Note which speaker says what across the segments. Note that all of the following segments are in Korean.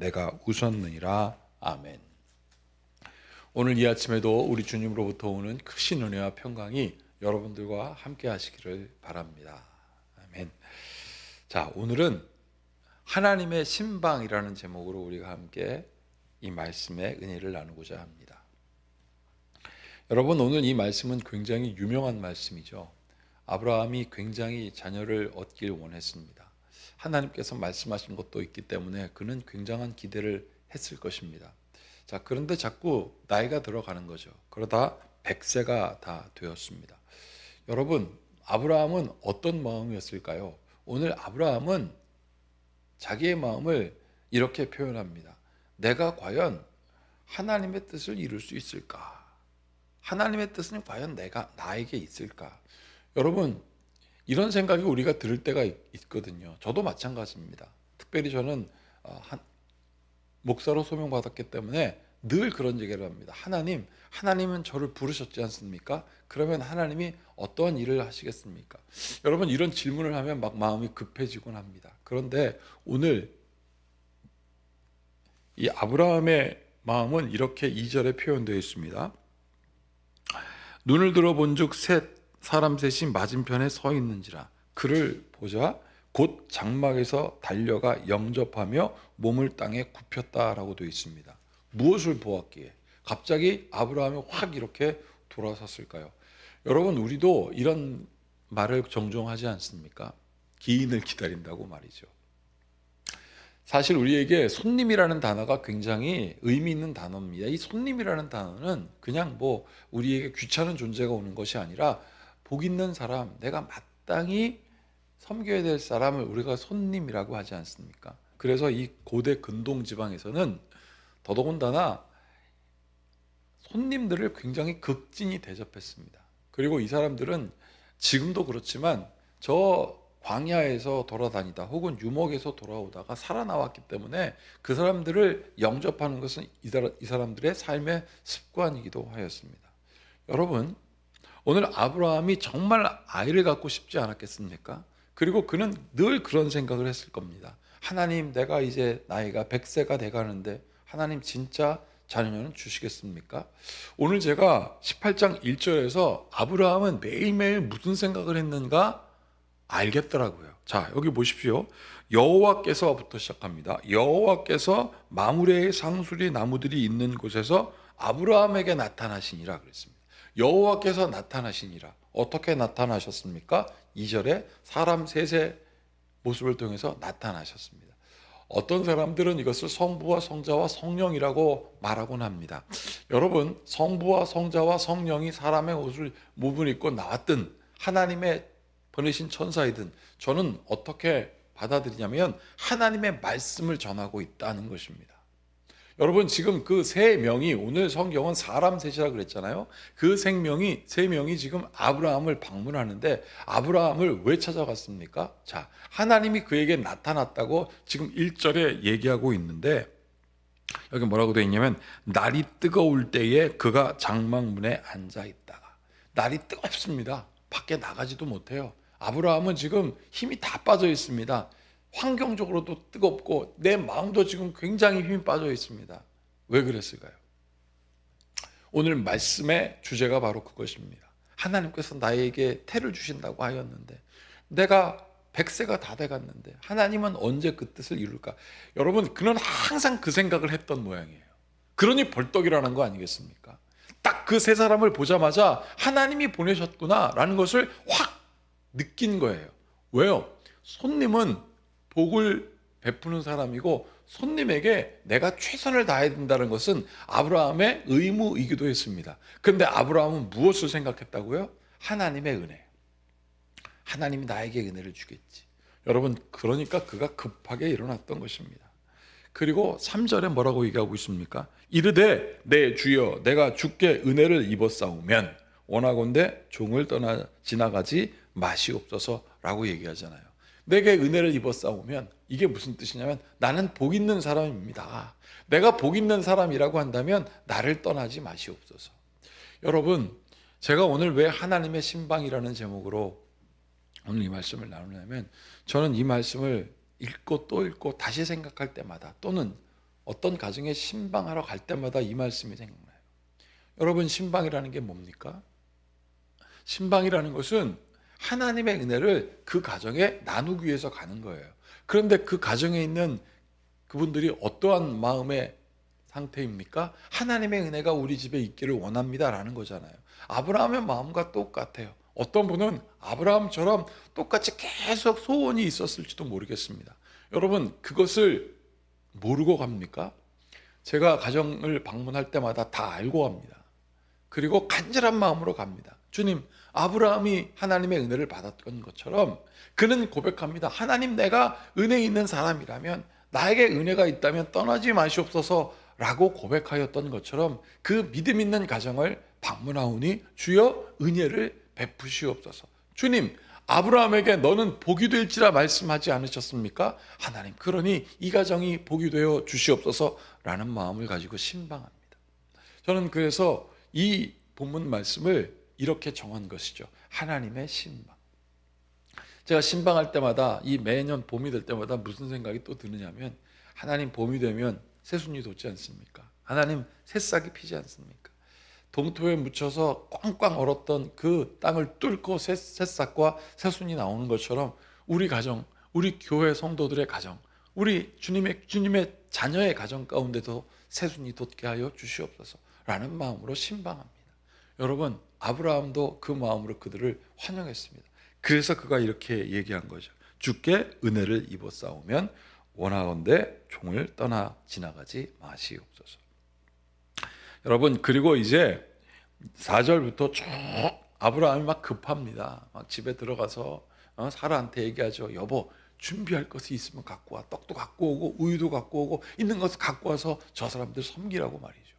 Speaker 1: 내가 웃었느니라. 아멘. 오늘 이 아침에도 우리 주님으로부터 오는 크신 은혜와 평강이 여러분들과 함께 하시기를 바랍니다. 아멘. 자, 오늘은 하나님의 신방이라는 제목으로 우리가 함께 이 말씀의 은혜를 나누고자 합니다. 여러분, 오늘 이 말씀은 굉장히 유명한 말씀이죠. 아브라함이 굉장히 자녀를 얻길 원했습니다. 하나님께서 말씀하신 것도 있기 때문에 그는 굉장한 기대를 했을 것입니다. 자, 그런데 자꾸 나이가 들어가는 거죠. 그러다 100세가 다 되었습니다. 여러분, 아브라함은 어떤 마음이었을까요? 오늘 아브라함은 자기의 마음을 이렇게 표현합니다. 내가 과연 하나님의 뜻을 이룰 수 있을까? 하나님의 뜻은 과연 나에게 있을까? 여러분, 이런 생각이 우리가 들을 때가 있거든요. 저도 마찬가지입니다. 특별히 저는 목사로 소명받았기 때문에 늘 그런 얘기를 합니다. 하나님은 저를 부르셨지 않습니까? 그러면 하나님이 어떠한 일을 하시겠습니까? 여러분, 이런 질문을 하면 막 마음이 급해지곤 합니다. 그런데 오늘 이 아브라함의 마음은 이렇게 2절에 표현되어 있습니다. 눈을 들어본 즉 사람 셋이 맞은편에 서 있는지라 그를 보자 곧 장막에서 달려가 영접하며 몸을 땅에 굽혔다라고 되어 있습니다. 무엇을 보았기에 갑자기 아브라함이 확 이렇게 돌아섰을까요? 여러분, 우리도 이런 말을 종종 하지 않습니까? 기인을 기다린다고 말이죠. 사실 우리에게 손님이라는 단어가 굉장히 의미 있는 단어입니다. 이 손님이라는 단어는 그냥 우리에게 귀찮은 존재가 오는 것이 아니라 복 있는 사람, 내가 마땅히 섬겨야 될 사람을 우리가 손님이라고 하지 않습니까? 그래서 이 고대 근동 지방에서는 더더군다나 손님들을 굉장히 극진히 대접했습니다. 그리고 이 사람들은 지금도 그렇지만 저 광야에서 돌아다니다 혹은 유목에서 돌아오다가 살아나왔기 때문에 그 사람들을 영접하는 것은 이 사람들의 삶의 습관이기도 하였습니다. 여러분, 오늘 아브라함이 정말 아이를 갖고 싶지 않았겠습니까? 그리고 그는 늘 그런 생각을 했을 겁니다. 하나님, 내가 이제 나이가 100세가 돼가는데 하나님 진짜 자녀는 주시겠습니까? 오늘 제가 18장 1절에서 아브라함은 매일매일 무슨 생각을 했는가 알겠더라고요. 자, 여기 보십시오. 여호와께서부터 시작합니다. 여호와께서 마므레의 상수리 나무들이 있는 곳에서 아브라함에게 나타나시니라 그랬습니다. 여호와께서 나타나시니라. 어떻게 나타나셨습니까? 2절에 사람 셋의 모습을 통해서 나타나셨습니다. 어떤 사람들은 이것을 성부와 성자와 성령이라고 말하곤 합니다. 여러분, 성부와 성자와 성령이 사람의 몸을 입고 나왔든 하나님의 보내신 천사이든 저는 어떻게 받아들이냐면 하나님의 말씀을 전하고 있다는 것입니다. 여러분, 지금 그 세 명이, 오늘 성경은 사람 셋이라 그랬잖아요. 그 세 명이 지금 아브라함을 방문하는데 아브라함을 왜 찾아갔습니까? 자, 하나님이 그에게 나타났다고 지금 1절에 얘기하고 있는데 여기 뭐라고 되어 있냐면 날이 뜨거울 때에 그가 장막문에 앉아 있다가, 날이 뜨겁습니다. 밖에 나가지도 못해요. 아브라함은 지금 힘이 다 빠져 있습니다. 환경적으로도 뜨겁고 내 마음도 지금 굉장히 힘이 빠져 있습니다. 왜 그랬을까요? 오늘 말씀의 주제가 바로 그것입니다. 하나님께서 나에게 태를 주신다고 하였는데 내가 100세가 다 돼갔는데 하나님은 언제 그 뜻을 이룰까? 여러분, 그는 항상 그 생각을 했던 모양이에요. 그러니 벌떡이라는 거 아니겠습니까? 딱 그 세 사람을 보자마자 하나님이 보내셨구나라는 것을 확 느낀 거예요. 왜요? 손님은 복을 베푸는 사람이고 손님에게 내가 최선을 다해야 된다는 것은 아브라함의 의무이기도 했습니다. 그런데 아브라함은 무엇을 생각했다고요? 하나님의 은혜. 하나님이 나에게 은혜를 주겠지. 여러분, 그러니까 그가 급하게 일어났던 것입니다. 그리고 3절에 뭐라고 얘기하고 있습니까? 이르되 내 주여 내가 주께 은혜를 입었사오면 원하건대 종을 떠나 지나가지 마시옵소서라고 얘기하잖아요. 내게 은혜를 입었사오면 이게 무슨 뜻이냐면 나는 복 있는 사람입니다. 내가 복 있는 사람이라고 한다면 나를 떠나지 마시옵소서. 여러분, 제가 오늘 왜 하나님의 신방이라는 제목으로 오늘 이 말씀을 나누냐면 저는 이 말씀을 읽고 또 읽고 다시 생각할 때마다 또는 어떤 가정에 신방하러 갈 때마다 이 말씀이 생각나요. 여러분, 신방이라는 게 뭡니까? 신방이라는 것은 하나님의 은혜를 그 가정에 나누기 위해서 가는 거예요. 그런데 그 가정에 있는 그분들이 어떠한 마음의 상태입니까? 하나님의 은혜가 우리 집에 있기를 원합니다라는 거잖아요. 아브라함의 마음과 똑같아요. 어떤 분은 아브라함처럼 똑같이 계속 소원이 있었을지도 모르겠습니다. 여러분, 그것을 모르고 갑니까? 제가 가정을 방문할 때마다 다 알고 갑니다. 그리고 간절한 마음으로 갑니다. 주님, 아브라함이 하나님의 은혜를 받았던 것처럼 그는 고백합니다. 하나님, 내가 은혜 있는 사람이라면, 나에게 은혜가 있다면 떠나지 마시옵소서 라고 고백하였던 것처럼 그 믿음 있는 가정을 방문하오니 주여 은혜를 베푸시옵소서. 주님, 아브라함에게 너는 복이 될지라 말씀하지 않으셨습니까? 하나님, 그러니 이 가정이 복이 되어 주시옵소서 라는 마음을 가지고 신방합니다. 저는 그래서 이 본문 말씀을 이렇게 정한 것이죠. 하나님의 신방. 제가 신방할 때마다, 이 매년 봄이 될 때마다 무슨 생각이 또 드느냐면, 하나님, 봄이 되면 새순이 돋지 않습니까? 하나님, 새싹이 피지 않습니까? 동토에 묻혀서 꽝꽝 얼었던 그 땅을 뚫고 새싹과 새순이 나오는 것처럼 우리 가정, 우리 교회 성도들의 가정, 우리 주님의 자녀의 가정 가운데도 새순이 돋게 하여 주시옵소서 라는 마음으로 신방합니다. 여러분, 아브라함도 그 마음으로 그들을 환영했습니다. 그래서 그가 이렇게 얘기한 거죠. 주께 은혜를 입어 싸우면 원하건대 종을 떠나 지나가지 마시옵소서. 여러분, 그리고 이제 4절부터 쭉 아브라함이 막 급합니다. 막 집에 들어가서 사라한테 얘기하죠. 여보, 준비할 것이 있으면 갖고 와. 떡도 갖고 오고 우유도 갖고 오고 있는 것을 갖고 와서 저 사람들 섬기라고 말이죠.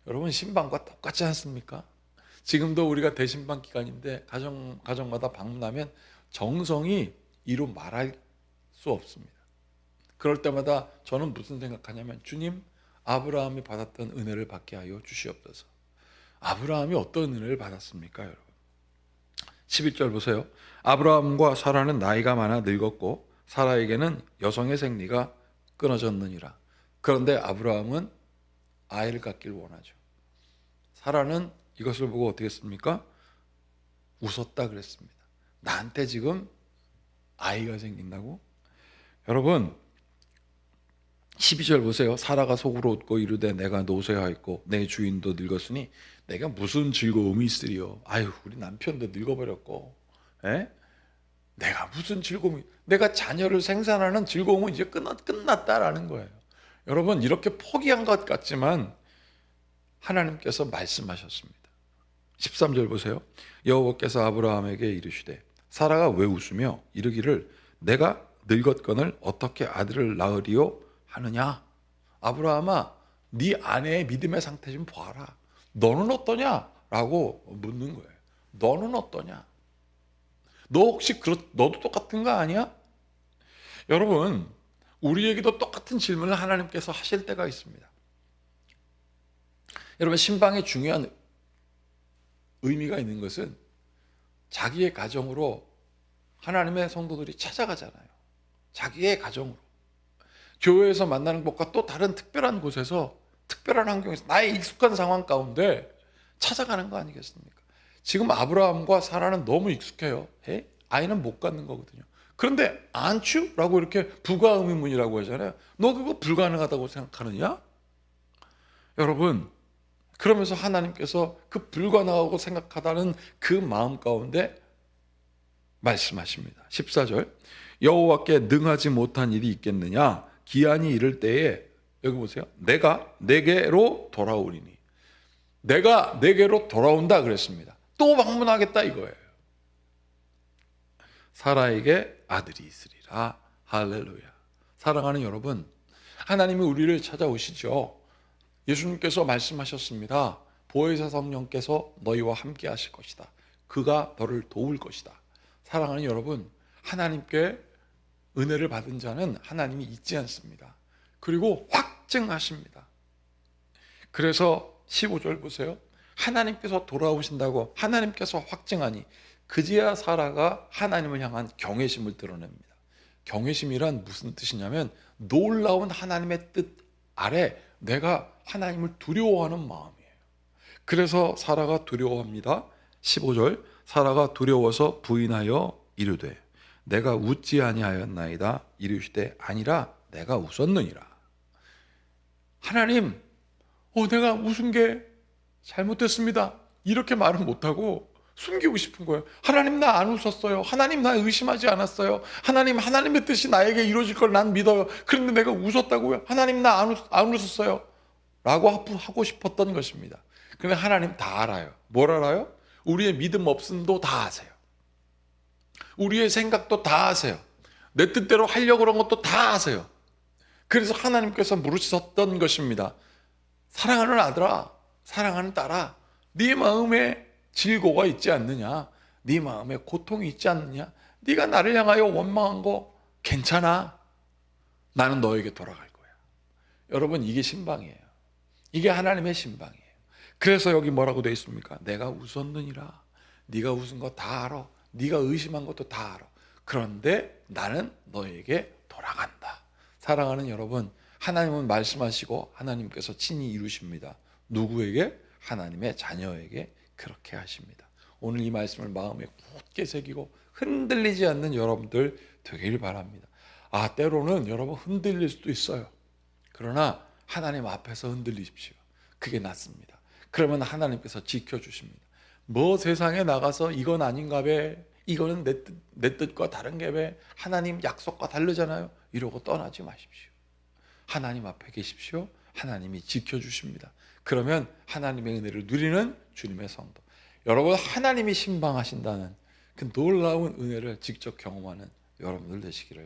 Speaker 1: 여러분, 신방과 똑같지 않습니까? 지금도 우리가 대신방 기간인데 가정마다 방문하면 정성이 이루 말할 수 없습니다. 그럴 때마다 저는 무슨 생각하냐면, 주님, 아브라함이 받았던 은혜를 받게 하여 주시옵소서. 아브라함이 어떤 은혜를 받았습니까, 여러분? 11절 보세요. 아브라함과 사라는 나이가 많아 늙었고 사라에게는 여성의 생리가 끊어졌느니라. 그런데 아브라함은 아이를 갖길 원하죠. 사라는 이것을 보고 어떻게 했습니까? 웃었다 그랬습니다. 나한테 지금 아이가 생긴다고? 여러분, 12절 보세요. 사라가 속으로 웃고 이르되 내가 노쇠하였고 내 주인도 늙었으니 내가 무슨 즐거움이 있으리요. 아유, 우리 남편도 늙어버렸고, 내가 무슨 즐거움이, 내가 자녀를 생산하는 즐거움은 이제 끝났다라는 거예요. 여러분, 이렇게 포기한 것 같지만 하나님께서 말씀하셨습니다. 13절 보세요. 여호와께서 아브라함에게 이르시되 사라가 왜 웃으며 이르기를 내가 늙었거늘 어떻게 아들을 낳으리요 하느냐. 아브라함아, 네 아내의 믿음의 상태 좀 봐라. 너는 어떠냐? 라고 묻는 거예요. 너는 어떠냐? 너 혹시 너도 똑같은 거 아니야? 여러분, 우리에게도 똑같은 질문을 하나님께서 하실 때가 있습니다. 여러분, 신방의 중요한 의미가 있는 것은 자기의 가정으로 하나님의 성도들이 찾아가잖아요. 자기의 가정으로. 교회에서 만나는 것과 또 다른 특별한 곳에서, 특별한 환경에서, 나의 익숙한 상황 가운데 찾아가는 거 아니겠습니까? 지금 아브라함과 사라는 너무 익숙해요. 아이는 못 갖는 거거든요. 그런데 안추? 라고 이렇게 부가의문이라고 하잖아요. 너 그거 불가능하다고 생각하느냐? 여러분, 그러면서 하나님께서 그 불가능하고 생각하다는 그 마음 가운데 말씀하십니다. 14절. 여호와께 능하지 못한 일이 있겠느냐? 기한이 이를 때에, 여기 보세요. 내가 내게로 돌아오리니. 내가 내게로 돌아온다 그랬습니다. 또 방문하겠다 이거예요. 사라에게 아들이 있으리라. 할렐루야. 사랑하는 여러분, 하나님이 우리를 찾아오시죠. 예수님께서 말씀하셨습니다. 보혜사 성령께서 너희와 함께 하실 것이다. 그가 너를 도울 것이다. 사랑하는 여러분, 하나님께 은혜를 받은 자는 하나님이 잊지 않습니다. 그리고 확증하십니다. 그래서 15절 보세요. 하나님께서 돌아오신다고 하나님께서 확증하니 그제야 사라가 하나님을 향한 경외심을 드러냅니다. 경외심이란 무슨 뜻이냐면 놀라운 하나님의 뜻 아래 내가 하나님을 두려워하는 마음이에요. 그래서 사라가 두려워합니다. 15절 사라가 두려워서 부인하여 이르되 내가 웃지 아니하였나이다. 이르시되 아니라 내가 웃었느니라. 하나님, 내가 웃은 게 잘못됐습니다. 이렇게 말은 못하고 숨기고 싶은 거예요. 하나님, 나 안 웃었어요. 하나님, 나 의심하지 않았어요. 하나님, 하나님의 뜻이 나에게 이루어질 걸 난 믿어요. 그런데 내가 웃었다고요? 하나님, 나 안 웃었어요. 라고 하고 싶었던 것입니다. 그런데 하나님 다 알아요. 뭘 알아요? 우리의 믿음 없음도 다 아세요. 우리의 생각도 다 아세요. 내 뜻대로 하려고 그런 것도 다 아세요. 그래서 하나님께서 물으셨던 것입니다. 사랑하는 아들아, 사랑하는 딸아, 네 마음에 질고가 있지 않느냐? 네 마음에 고통이 있지 않느냐? 네가 나를 향하여 원망한 거 괜찮아. 나는 너에게 돌아갈 거야. 여러분, 이게 신방이에요. 이게 하나님의 신방이에요. 그래서 여기 뭐라고 되어 있습니까? 내가 웃었느니라. 네가 웃은 거 다 알아. 네가 의심한 것도 다 알아. 그런데 나는 너에게 돌아간다. 사랑하는 여러분, 하나님은 말씀하시고 하나님께서 친히 이루십니다. 누구에게? 하나님의 자녀에게 그렇게 하십니다. 오늘 이 말씀을 마음에 굳게 새기고 흔들리지 않는 여러분들 되길 바랍니다. 때로는 여러분 흔들릴 수도 있어요. 그러나 하나님 앞에서 흔들리십시오. 그게 낫습니다. 그러면 하나님께서 지켜주십니다. 뭐 세상에 나가서 이건 아닌가 봐, 이거는 내 뜻과 다른 게 왜, 하나님 약속과 다르잖아요. 이러고 떠나지 마십시오. 하나님 앞에 계십시오. 하나님이 지켜주십니다. 그러면 하나님의 은혜를 누리는 주님의 성도, 여러분, 하나님이 신방하신다는 그 놀라운 은혜를 직접 경험하는 여러분들 되시기를